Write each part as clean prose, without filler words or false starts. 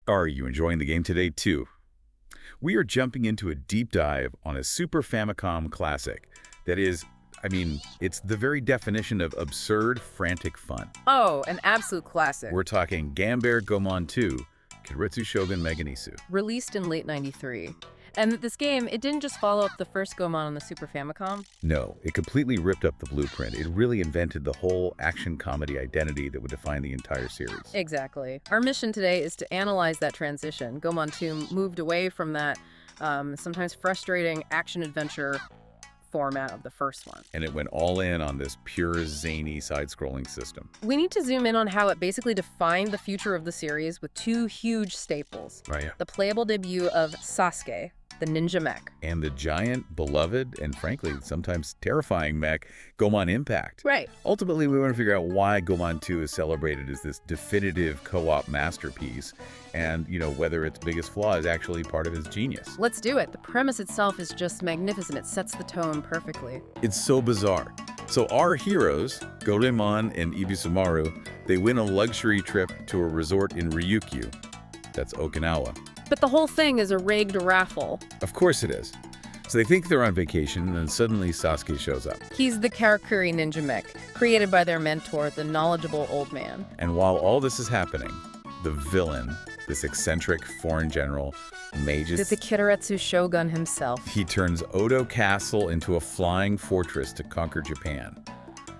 Are you enjoying the game today, too? We are jumping into a deep dive on a Super Famicom classic that is, it's the very definition of absurd, frantic fun. Oh, an absolute classic. We're talking Ganbare Goemon 2, Keiretsu Shogun Meganisu. Released in late '93. And this game, it didn't just follow up the first Goemon on the Super Famicom. No, it completely ripped up the blueprint. It really invented the whole action comedy identity that would define the entire series. Exactly. Our mission today is to analyze that transition. Goemon 2 moved away from that sometimes frustrating action-adventure format of the first one. And it went all in on this pure, zany, side-scrolling system. We need to zoom in on how it basically defined the future of the series with two huge staples. Right, yeah. The playable debut of Sasuke, the ninja mech. And the giant, beloved, and frankly, sometimes terrifying mech, Goemon Impact. Right. Ultimately, we want to figure out why Goemon 2 is celebrated as this definitive co-op masterpiece and, whether its biggest flaw is actually part of its genius. Let's do it. The premise itself is just magnificent. It sets the tone perfectly. It's so bizarre. So our heroes, Goemon and Ebisumaru, they win a luxury trip to a resort in Ryukyu. That's Okinawa. But the whole thing is a rigged raffle. Of course it is. So they think they're on vacation, and then suddenly Sasuke shows up. He's the Karakuri ninja mech, created by their mentor, the knowledgeable old man. And while all this is happening, the villain, this eccentric foreign general, mages... The Keiretsu Shogun himself. He turns Odo Castle into a flying fortress to conquer Japan.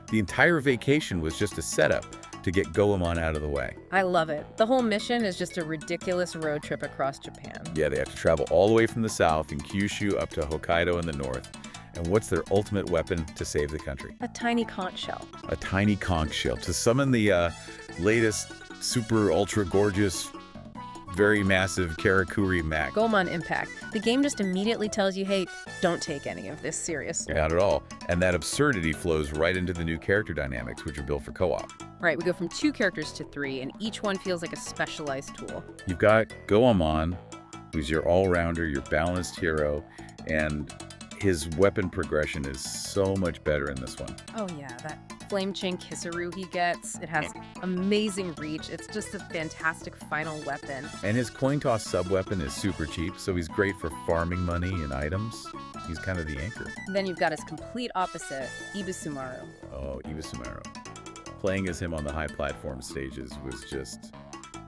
The entire vacation was just a setup to get Goemon out of the way. I love it. The whole mission is just a ridiculous road trip across Japan. Yeah, they have to travel all the way from the south in Kyushu up to Hokkaido in the north. And what's their ultimate weapon to save the country? A tiny conch shell. A tiny conch shell to summon the latest super ultra gorgeous, very massive Karakuri mech. Goemon Impact. The game just immediately tells you, hey, don't take any of this seriously. Not at all. And that absurdity flows right into the new character dynamics, which are built for co-op. Right, we go from 2 characters to 3, and each one feels like a specialized tool. You've got Goemon, who's your all-rounder, your balanced hero, and his weapon progression is so much better in this one. Oh yeah, that flame chain Kisaru he gets. It has amazing reach. It's just a fantastic final weapon. And his coin toss sub-weapon is super cheap, so he's great for farming money and items. He's kind of the anchor. Then you've got his complete opposite, Ebisumaru. Oh, Ebisumaru. Playing as him on the high platform stages was just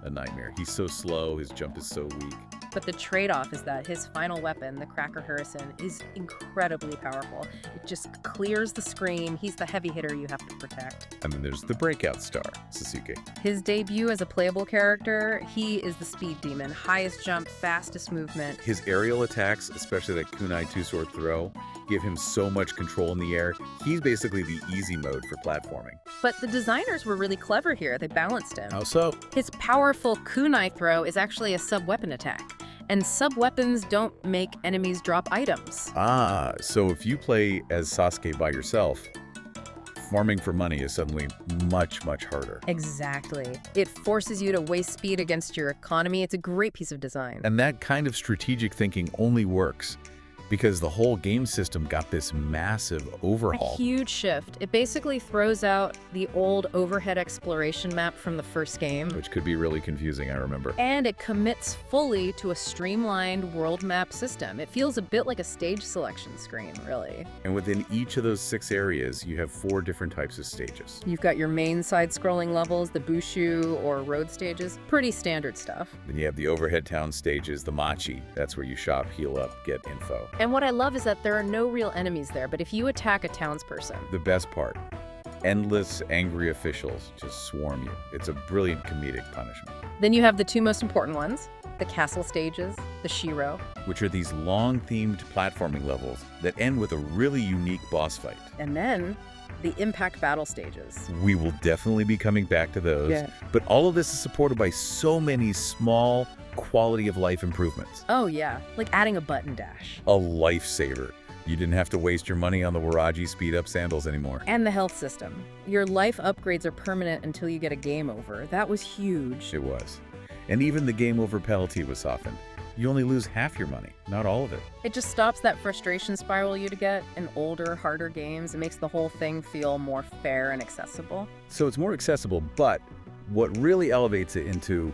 a nightmare. He's so slow, his jump is so weak. But the trade-off is that his final weapon, the Cracker Hurricane, is incredibly powerful. It just clears the screen. He's the heavy hitter you have to protect. And then there's the breakout star, Sasuke. His debut as a playable character, he is the speed demon. Highest jump, fastest movement. His aerial attacks, especially that kunai two-sword throw, give him so much control in the air. He's basically the easy mode for platforming. But the designers were really clever here. They balanced him. How so? His powerful kunai throw is actually a sub-weapon attack. And sub-weapons don't make enemies drop items. Ah, so if you play as Sasuke by yourself, farming for money is suddenly much, much harder. Exactly. It forces you to waste speed against your economy. It's a great piece of design. And that kind of strategic thinking only works because the whole game system got this massive overhaul. A huge shift. It basically throws out the old overhead exploration map from the first game. Which could be really confusing, I remember. And it commits fully to a streamlined world map system. It feels a bit like a stage selection screen, really. And within each of those 6 areas, you have 4 different types of stages. You've got your main side-scrolling levels, the Bushu or road stages. Pretty standard stuff. Then you have the overhead town stages, the Machi. That's where you shop, heal up, get info. And what I love is that there are no real enemies there, but if you attack a townsperson... The best part, endless angry officials just swarm you. It's a brilliant comedic punishment. Then you have the 2 most important ones, the castle stages, the Shiro. Which are these long-themed platforming levels that end with a really unique boss fight. And then the impact battle stages. We will definitely be coming back to those. Yeah. But all of this is supported by so many small quality of life improvements. Oh yeah, like adding a button dash. A lifesaver. You didn't have to waste your money on the Waraji speed-up sandals anymore. And the health system. Your life upgrades are permanent until you get a game over. That was huge. It was. And even the game over penalty was softened. You only lose half your money, not all of it. It just stops that frustration spiral you'd get in older, harder games. It makes the whole thing feel more fair and accessible. So it's more accessible, but what really elevates it into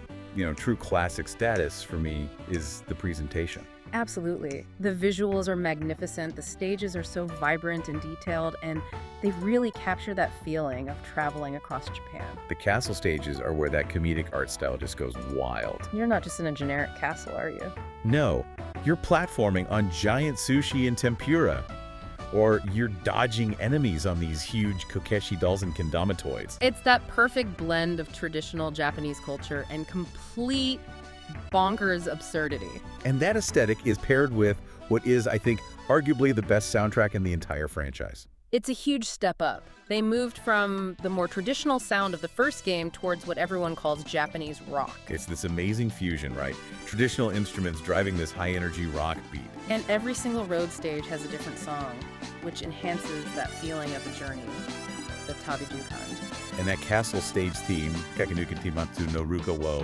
true classic status for me is the presentation. Absolutely. The visuals are magnificent, the stages are so vibrant and detailed, and they really capture that feeling of traveling across Japan. The castle stages are where that comedic art style just goes wild. You're not just in a generic castle, are you? No, you're platforming on giant sushi and tempura. Or you're dodging enemies on these huge Kokeshi dolls and kendama toys. It's that perfect blend of traditional Japanese culture and complete bonkers absurdity. And that aesthetic is paired with what is, I think, arguably the best soundtrack in the entire franchise. It's a huge step up. They moved from the more traditional sound of the first game towards what everyone calls Japanese rock. It's this amazing fusion, right? Traditional instruments driving this high-energy rock beat. And every single road stage has a different song, which enhances that feeling of a journey, the Tabidu kind. And that castle stage theme, Kakenuka Timatsu no Ruka wo,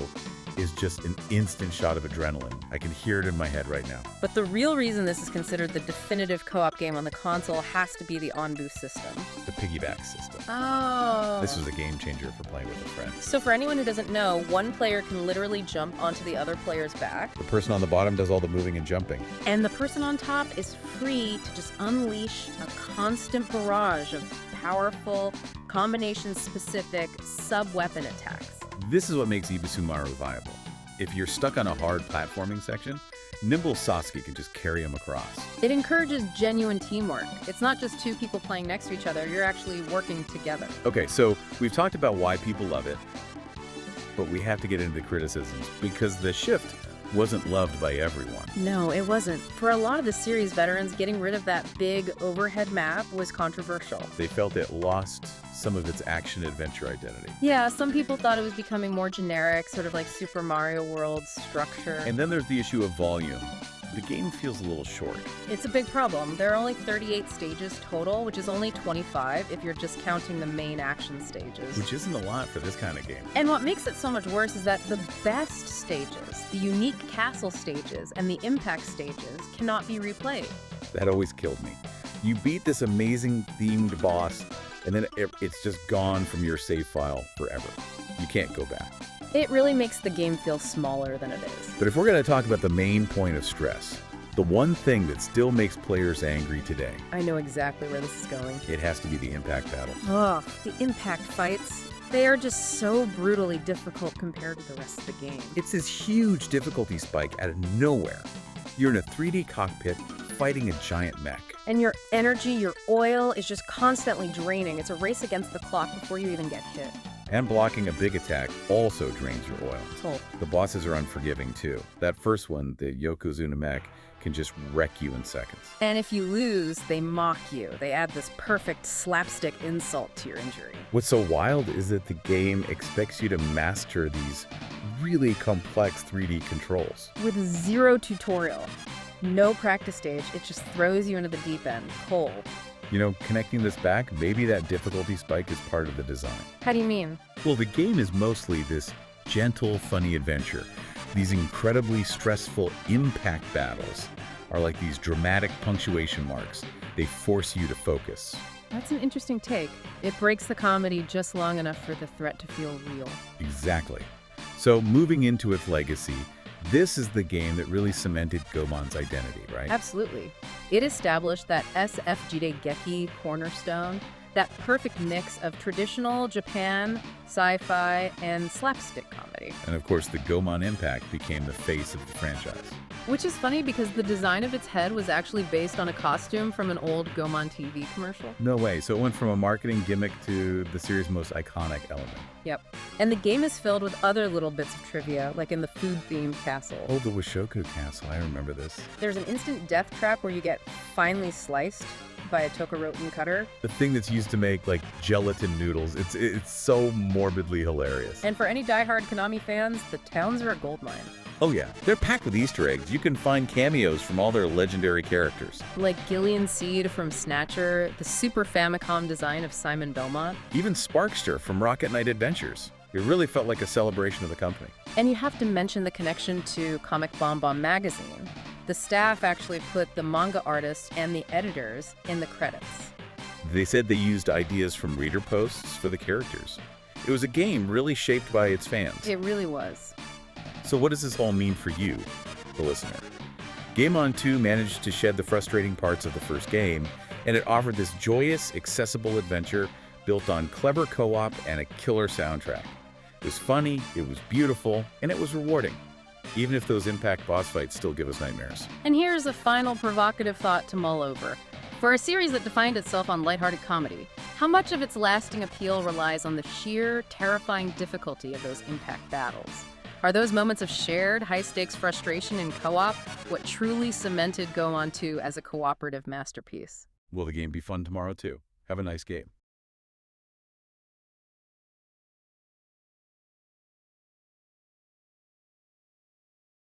is just an instant shot of adrenaline. I can hear it in my head right now. But the real reason this is considered the definitive co-op game on the console has to be the on-boost system. The piggyback system. Oh. This was a game changer for playing with a friend. So for anyone who doesn't know, one player can literally jump onto the other player's back. The person on the bottom does all the moving and jumping. And the person on top is free to just unleash a constant barrage of powerful, combination-specific sub-weapon attacks. This is what makes Ebisumaru viable. If you're stuck on a hard platforming section, nimble Sasuke can just carry him across. It encourages genuine teamwork. It's not just two people playing next to each other, you're actually working together. Okay, so we've talked about why people love it, but we have to get into the criticisms because the shift wasn't loved by everyone. No, it wasn't. For a lot of the series veterans, getting rid of that big overhead map was controversial. They felt it lost some of its action-adventure identity. Yeah, some people thought it was becoming more generic, sort of like Super Mario World's structure. And then there's the issue of volume. The game feels a little short. It's a big problem. There are only 38 stages total, which is only 25 if you're just counting the main action stages. Which isn't a lot for this kind of game. And what makes it so much worse is that the best stages, the unique castle stages, and the impact stages cannot be replayed. That always killed me. You beat this amazing themed boss, and then it's just gone from your save file forever. You can't go back. It really makes the game feel smaller than it is. But if we're going to talk about the main point of stress, the one thing that still makes players angry today, I know exactly where this is going. it has to be the impact battles. Ugh, the impact fights. They are just so brutally difficult compared to the rest of the game. It's this huge difficulty spike out of nowhere. You're in a 3D cockpit fighting a giant mech. And your energy, your oil is just constantly draining. It's a race against the clock before you even get hit. And blocking a big attack also drains your oil. Oh. The bosses are unforgiving too. That first one, the Yokozuna mech, can just wreck you in seconds. And if you lose, they mock you. They add this perfect slapstick insult to your injury. What's so wild is that the game expects you to master these really complex 3D controls. With zero tutorial, no practice stage, it just throws you into the deep end, cold. You know, connecting this back, maybe that difficulty spike is part of the design. How do you mean? Well, the game is mostly this gentle, funny adventure. These incredibly stressful impact battles are like these dramatic punctuation marks. They force you to focus. That's an interesting take. It breaks the comedy just long enough for the threat to feel real. Exactly. So moving into its legacy, this is the game that really cemented Goemon's identity, right? Absolutely. It established that SF Jidegeki cornerstone, that perfect mix of traditional Japan, sci-fi, and slapstick comedy. And of course, the Goemon Impact became the face of the franchise. Which is funny because the design of its head was actually based on a costume from an old Goemon TV commercial. No way. So it went from a marketing gimmick to the series' most iconic element. Yep. And the game is filled with other little bits of trivia, like in the food-themed castle. Oh, the Washoku Castle. I remember this. There's an instant death trap where you get finely sliced by a Tokoroten cutter. The thing that's used to make, like, gelatin noodles. It's so morbidly hilarious. And for any diehard Konami fans, the towns are a goldmine. Oh yeah, they're packed with Easter eggs. You can find cameos from all their legendary characters. Like Gillian Seed from Snatcher, the Super Famicom design of Simon Belmont. Even Sparkster from Rocket Knight Adventures. It really felt like a celebration of the company. And you have to mention the connection to Comic Bomb Bomb magazine. The staff actually put the manga artists and the editors in the credits. They said they used ideas from reader posts for the characters. It was a game really shaped by its fans. It really was. So what does this all mean for you, the listener? Goemon 2 managed to shed the frustrating parts of the first game, and it offered this joyous, accessible adventure built on clever co-op and a killer soundtrack. It was funny, it was beautiful, and it was rewarding, even if those Impact boss fights still give us nightmares. And here's a final provocative thought to mull over. For a series that defined itself on lighthearted comedy, how much of its lasting appeal relies on the sheer, terrifying difficulty of those Impact battles? Are those moments of shared, high-stakes frustration in co-op what truly cemented Goemon 2 as a cooperative masterpiece? Will the game be fun tomorrow too? Have a nice game.